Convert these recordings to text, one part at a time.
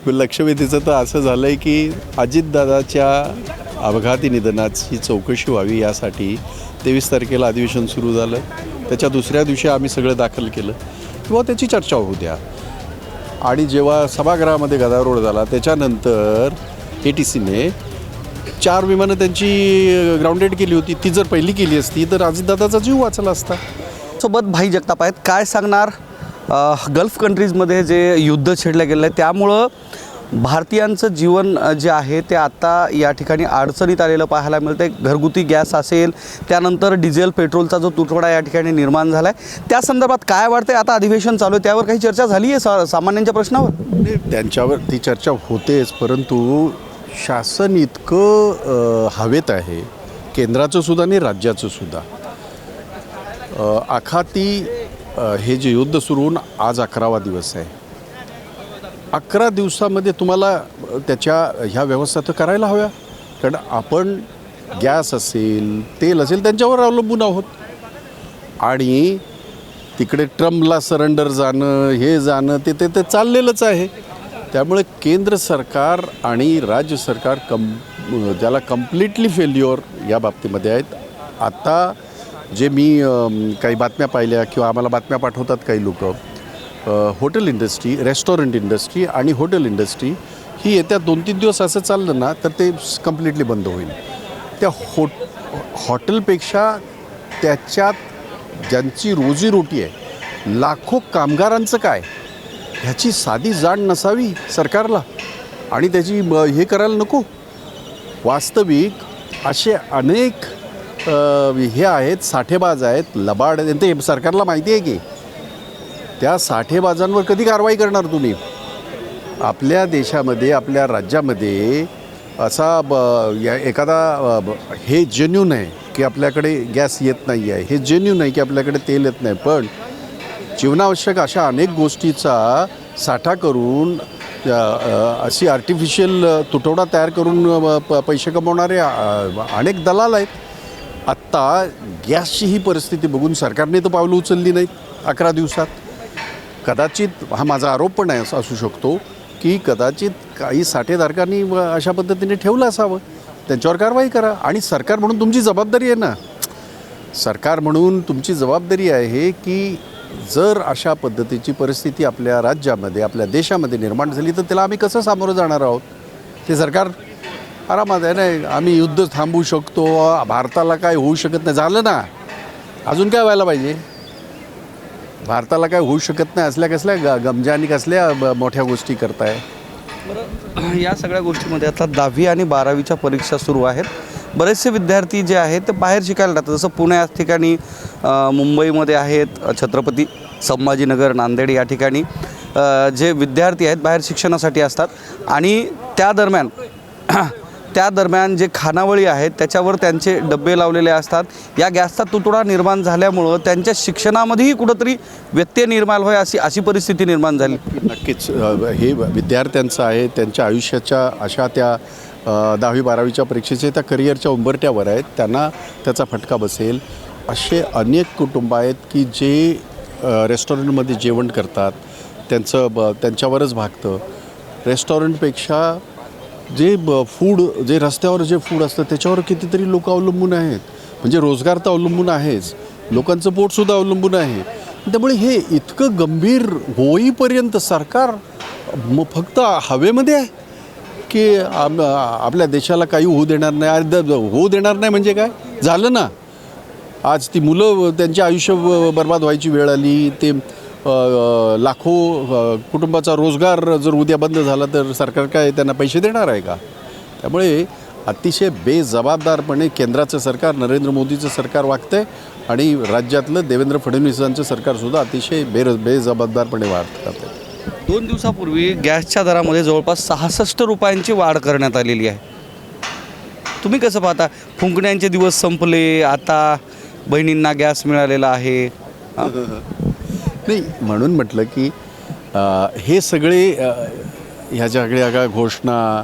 लक्षवेधीचं तर असं झालं आहे की अजितदादाच्या अपघाती निधनाची चौकशी व्हावी यासाठी 23 तारखेला अधिवेशन सुरू झालं. त्याच्या दुसऱ्या दिवशी आम्ही सगळं दाखल केलं किंवा त्याची चर्चा होऊ द्या. आणि जेव्हा सभागृहामध्ये गदारोळ झाला त्याच्यानंतर ATCने 4 विमानं त्यांची ग्राउंडेड केली होती. ती जर पहिली केली असती तर अजितदादाचा जीव वाचला असता. सोबत भाई जगताप आहेत. काय सांगणार गल्फ कंट्रीजमध्ये जे युद्ध छेडलं गेलं आहे त्यामुळं भारतीयांचं जीवन जे आहे ते आता या ठिकाणी अडचणीत आलेलं पाहायला मिळतं आहे. घरगुती गॅस असेल, त्यानंतर डिझेल पेट्रोलचा जो तुटवडा या ठिकाणी निर्माण झाला आहे त्या संदर्भात काय वाटतं आहे? आता अधिवेशन चालू आहे, त्यावर काही चर्चा झाली आहे सामान्यांच्या प्रश्नावर? त्यांच्यावर ती चर्चा होतेच, परंतु शासन इतकं हवेत आहे, केंद्राचं सुद्धा आणि राज्याचं सुद्धा. आखाती हे जे युद्ध सुरू होऊन आज 11वा दिवस आहे. 11 दिवसामध्ये तुम्हाला त्याच्या ह्या व्यवस्था तर करायला हव्या, कारण आपण गॅस असेल, तेल असेल त्यांच्यावर अवलंबून आहोत. आणि तिकडे ट्रम्पला सरेंडर जाणं, हे जाणं ते ते ते चाललेलंच आहे. त्यामुळे केंद्र सरकार आणि राज्य सरकार ज्याला कम्प्लिटली फेल्युअर या बाबतीमध्ये आहेत. आता जे मी काही बातम्या पाहिल्या किंवा आम्हाला बातम्या पाठवतात काही लोक, हॉटेल इंडस्ट्री, रेस्टॉरंट इंडस्ट्री आणि हॉटेल इंडस्ट्री ही येत्या 2-3 दिवस असं चाललं ना तर ते कम्प्लिटली बंद होईल. त्या हॉटेलपेक्षा त्याच्यात ज्यांची रोजीरोटी आहे, लाखो कामगारांचं काय, ह्याची साधी जाण नसावी सरकारला आणि त्याची हे करायला नको. वास्तविक असे अनेक हे आहेत, साठेबाज आहेत, लबाड, ते सरकारला माहिती आहे की त्या साठेबाजांवर कधी कारवाई करणार तुम्ही? आपल्या देशामध्ये, आपल्या राज्यामध्ये असा एखादा हे जेन्युन आहे की आपल्याकडे गॅस येत नाही आहे, हे जेन्युन आहे की आपल्याकडे तेल येत नाही, पण जीवनावश्यक अशा अनेक गोष्टीचा साठा करून अशी आर्टिफिशियल तुटवडा तयार करून पैसे कमवणारे अनेक दलाल आहेत. आत्ता गॅसची ही परिस्थिती बघून सरकारने तर पावलं उचलली नाहीत 11 दिवसात. कदाचित हा माझा आरोप पण आहे असू शकतो की कदाचित काही साठेधारकांनी अशा पद्धतीने ठेवलं असावं. त्यांच्यावर कारवाई करा. आणि सरकार म्हणून तुमची जबाबदारी आहे ना, सरकार म्हणून तुमची जबाबदारी आहे की जर अशा पद्धतीची परिस्थिती आपल्या राज्यामध्ये, आपल्या देशामध्ये निर्माण झाली तर त्याला आम्ही कसं सामोरं जाणार आहोत? ते सरकार आरामात आहे नाही, आम्ही युद्ध थांबवू शकतो, भारताला काय होऊ शकत नाही. झालं ना, अजून काय व्हायला पाहिजे? भारताला काय होऊ शकत नाही असल्या कसल्या गमजा आणि कसल्या मोठ्या गोष्टी करताय? बरं, या सगळ्या गोष्टीमध्ये आता 10वी आणि 12वीच्या परीक्षा सुरू आहेत. बरेचसे विद्यार्थी जे आहेत ते बाहेर शिकायला जातात, जसं पुणे या ठिकाणी, मुंबईमध्ये आहेत छत्रपती संभाजीनगर, नांदेड या ठिकाणी जे विद्यार्थी आहेत बाहेर शिक्षणासाठी असतात. आणि त्या दरम्यान जे खानावळी आहेत त्याच्यावर त्यांचे डबे लावलेले असतात. या गॅसचा तुटवडा निर्माण झाल्यामुळं त्यांच्या शिक्षणामध्येही कुठंतरी व्यत्यय निर्माण होय अशी परिस्थिती निर्माण झाली. नक्कीच हे विद्यार्थ्यांचं आहे, त्यांच्या आयुष्याच्या अशा त्या 10वी 12वीच्या परीक्षेचे त्या करिअरच्या उंबरट्यावर आहेत, त्यांना त्याचा फटका बसेल. असे अनेक कुटुंब आहेत की जे रेस्टॉरंटमध्ये जेवण करतात, त्यांच्यावरच भागतं. रेस्टॉरंटपेक्षा जे फूड, जे रस्त्यावर जे फूड असतं त्याच्यावर कितीतरी लोक अवलंबून आहेत. म्हणजे रोजगार तर अवलंबून आहेच, लोकांचं पोटसुद्धा अवलंबून आहे. त्यामुळे हे इतकं गंभीर होईपर्यंत सरकार फक्त हवेमध्ये आहे की आपल्या देशाला काही होऊ देणार नाही. होऊ देणार नाही म्हणजे काय झालं ना, आज ती मुलं त्यांचे आयुष्य बर्बाद व्हायची वेळ आली. ते लाखो कुटुंबाचा रोजगार जर उद्या बंद झाला तर सरकार काय त्यांना पैसे देणार आहे का? त्यामुळे अतिशय बेजबाबदारपणे केंद्राचं सरकार, नरेंद्र मोदीचं सरकार वागतं आहे आणि राज्यातलं देवेंद्र फडणवीसांचं सरकारसुद्धा अतिशय बेजबाबदारपणे वागतं आहे. 2 दिवसापूर्वी गॅसच्या दरामध्ये जवळपास 66 रुपयांची वाढ करण्यात आलेली आहे. तुम्ही कसं पाहता? फुंकण्यांचे दिवस संपले, आता बहिणींना गॅस मिळालेला आहे. नाही, म्हणून म्हटलं की हे सगळे ह्या सगळ्या घोषणा,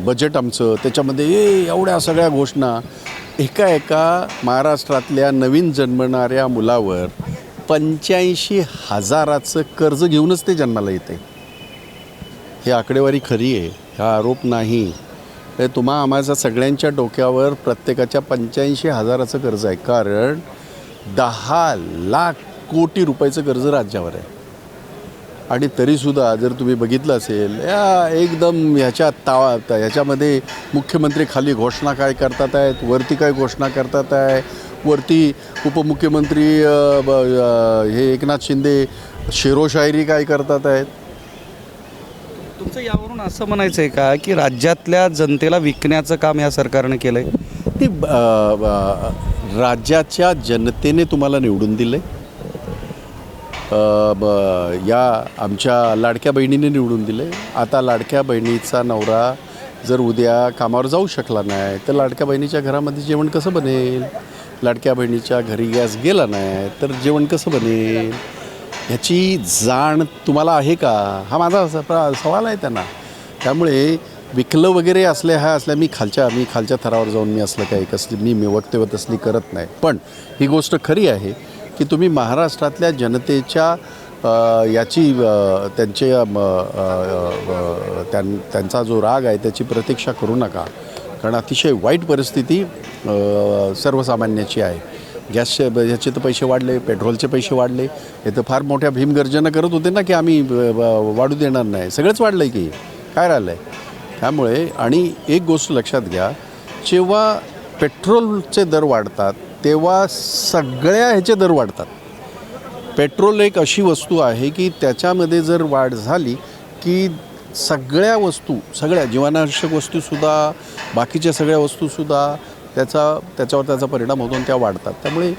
बजेट आमचं, त्याच्यामध्ये एवढ्या सगळ्या घोषणा एका महाराष्ट्रातल्या नवीन जन्मणाऱ्या मुलावर 85,000चं कर्ज घेऊनच ते जन्माला येते. ही आकडेवारी खरी आहे, हा आरोप नाही. हे तुम्हा आम्हाला सगळ्यांच्या डोक्यावर प्रत्येकाच्या 85,000चं कर्ज आहे. कारण 10 लाख कोटी रुपयाचं कर्ज राज्यावर आहे. आणि तरीसुद्धा जर तुम्ही बघितलं असेल एकदम ह्याच्यामध्ये मुख्यमंत्री खाली घोषणा काय करतात आहेत, वरती काय घोषणा करतात आहे, वरती उपमुख्यमंत्री हे एकनाथ शिंदे शेरोशायरी काय करतात आहेत. तुमचं यावरून असं म्हणायचं आहे का की राज्यातल्या जनतेला विकण्याचं काम या सरकारने केलं आहे? ते राज्याच्या जनतेने तुम्हाला निवडून दिले, या आमच्या लाडक्या बहिणीने निवडून दिले. आता लाडक्या बहिणीचा नवरा जर उद्या कामावर जाऊ शकला नाही तर लाडक्या बहिणीच्या घरामध्ये जेवण कसं बनेल? लाडक्या बहिणीच्या घरी गॅस गेला नाही तर जेवण कसं बनेल? ह्याची जाण तुम्हाला आहे का? हा माझा सवाल आहे त्यांना. त्यामुळे विकलं वगैरे असल्या मी खालच्या थरावर जाऊन मी असलं काही कसली मी वक्तव्य तसली करत नाही. पण ही गोष्ट खरी आहे की तुम्ही महाराष्ट्रातल्या जनतेच्या त्यांचा जो राग आहे त्याची प्रतीक्षा करू नका. कारण अतिशय वाईट परिस्थिती सर्वसामान्याची आहे. गॅसचे ह्याचे तर पैसे वाढले, पेट्रोलचे पैसे वाढले. हे तर फार मोठ्या भीमगर्जना करत होते ना की आम्ही वाढू देणार नाही. सगळंच वाढलं आहे की काय राहिलं आहे. त्यामुळे आणि एक गोष्ट लक्षात घ्या, जेव्हा पेट्रोलचे दर वाढतात तेव्हा सगळ्या ह्याचे दर वाढतात. पेट्रोल एक अशी वस्तू आहे की त्याच्यामध्ये जर वाढ झाली की सगळ्या जीवनावश्यक वस्तूसुद्धा, बाकीच्या सगळ्या वस्तूसुद्धा त्याच्यावर त्याचा परिणाम होतो आणि त्या वाढतात. त्यामुळे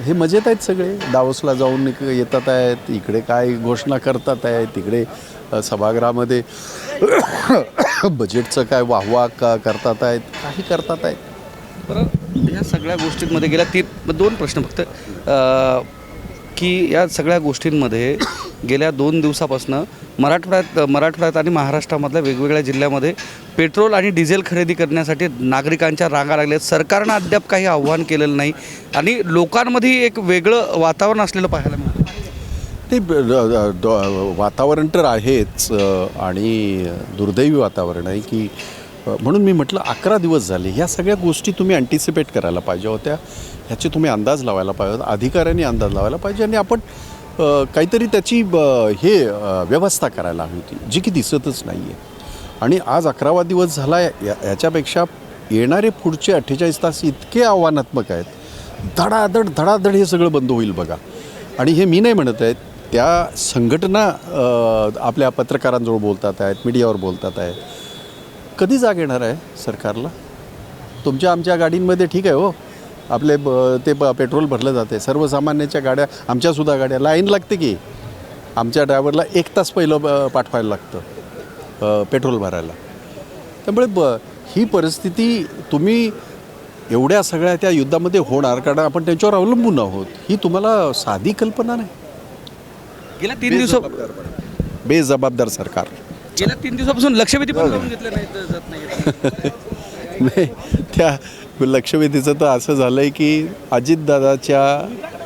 हे मजेत आहेत सगळे. दावोसला जाऊन येतात आहेत, इकडे काय घोषणा करतात आहेत, तिकडे सभागृहामध्ये बजेटचं काय वाहवा करतात आहेत, काही करतात आहेत. बरं, या सगळ्या गोष्टींमध्ये गेल्या 2 प्रश्न फक्त की या सगळ्या गोष्टींमध्ये गेल्या 2 दिवसापासून मराठवाड्यात आणि महाराष्ट्रामधल्या वेगवेगळ्या जिल्ह्यामध्ये पेट्रोल आणि डिझेल खरेदी करण्यासाठी नागरिकांच्या रांगा लागल्या. सरकारनं अद्याप काही आव्हान केलेलं नाही आणि लोकांमध्ये एक वेगळं वातावरण असलेलं पाहायला मिळतं. ते वातावरण तर आहेच आणि दुर्दैवी वातावरण आहे की म्हणून मी म्हटलं 11 दिवस झाले. ह्या सगळ्या गोष्टी तुम्ही अँटिसिपेट करायला पाहिजे होत्या, ह्याचे तुम्ही अंदाज लावायला पाहिजे, अधिकाऱ्यांनी अंदाज लावायला पाहिजे आणि आपण काहीतरी त्याची व्यवस्था करायला हवी होती, जी की दिसतच नाही आहे. आणि आज 11वा दिवस झाला. ह्याच्यापेक्षा येणारे पुढचे 48 तास इतके आव्हानात्मक आहेत. धडाधड हे सगळं बंद होईल बघा. आणि हे मी नाही म्हणत आहेत, त्या संघटना आपल्या पत्रकारांजवळ बोलतात आहेत, मीडियावर बोलतात आहेत. कधी जाग येणार आहे सरकारला? आमच्या गाडींमध्ये ठीक आहे हो, आपले पेट्रोल भरलं जाते. सर्वसामान्याच्या गाड्या, आमच्यासुद्धा गाड्या लाईन लागते की आमच्या ड्रायव्हरला 1 तास पहिलं पाठवायला लागतं पेट्रोल भरायला. त्यामुळे ही परिस्थिती तुम्ही एवढ्या सगळ्या त्या युद्धामध्ये होणार कारण आपण त्यांच्यावर अवलंबून आहोत. ही तुम्हाला साधी कल्पना नाही. गेल्या 3 दिवसा बेजबाबदार सरकार. गेल्या 3 दिवसापासून लक्षवेधी पण करून घेतलं नाही जात नाही. नाही, त्या लक्षवेधीचं तर असं झालं आहे की अजितदादाच्या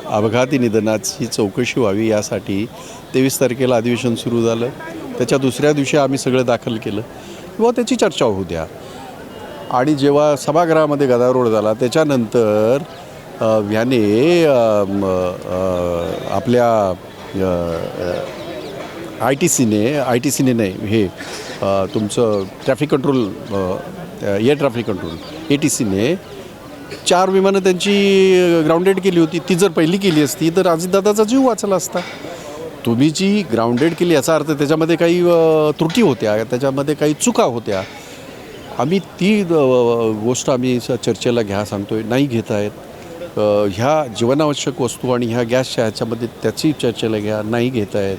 अपघाती निधनाची चौकशी व्हावी यासाठी 23 तारखेला अधिवेशन सुरू झालं. त्याच्या दुसऱ्या दिवशी आम्ही सगळं दाखल केलं किंवा त्याची चर्चा होऊ द्या. आणि जेव्हा सभागृहामध्ये गदारोळ झाला त्याच्यानंतर ह्याने आपल्या आय टी सीने नाही, हे तुमचं traffic control, air traffic control ATCने 4 विमानं त्यांची ग्राउंडेड केली होती. ती जर पहिली केली असती तर अजितदादाचा जीव वाचला असता. तुम्ही जी ग्राउंडेड केली याचा अर्थ त्याच्यामध्ये काही त्रुटी होत्या, त्याच्यामध्ये काही चुका होत्या. आम्ही ती गोष्ट आम्ही चर्चेला घ्या सांगतोय, नाही घेत आहेत. ह्या जीवनावश्यक वस्तू आणि ह्या गॅसच्या ह्याच्यामध्ये त्याची चर्चेला घ्या, नाही घेत आहेत.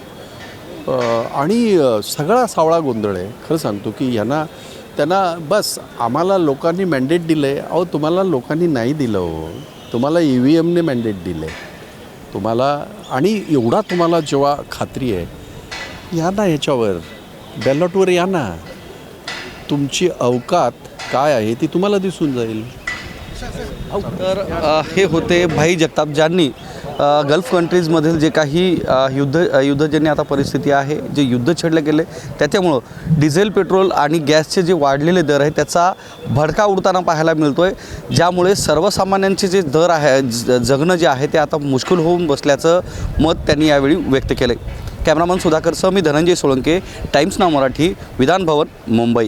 आणि सगळा सावळा गोंधळ आहे. खरं सांगतो की त्यांना बस आम्हाला लोकांनी मॅन्डेट दिलं आहे. अहो, तुम्हाला लोकांनी नाही दिलं हो, तुम्हाला EVMने मॅन्डेट दिलं आहे तुम्हाला. आणि एवढा तुम्हाला जेव्हा खात्री आहे, या ना ह्याच्यावर बॅलॉटवर या ना, तुमची अवकात काय आहे ती तुम्हाला दिसून जाईल. तर हे होते भाई जगताप ज्यांनी गल्फ कंट्रीजमधील जे काही युद्धजन्य आता परिस्थिती आहे, जे युद्ध छेडले गेले त्याच्यामुळं डिझेल, पेट्रोल आणि गॅसचे जे वाढलेले दर आहे त्याचा भडका उडताना पाहायला मिळतो आहे, ज्यामुळे सर्वसामान्यांचे जे दर आहे जगणं जे आहे ते आता मुश्किल होऊन बसल्याचं मत त्यांनी यावेळी व्यक्त केलं आहे. कॅमेरामन सुधाकरसह मी धनंजय सोळंके, टाइम्स नाव मराठी, विधान भवन, मुंबई.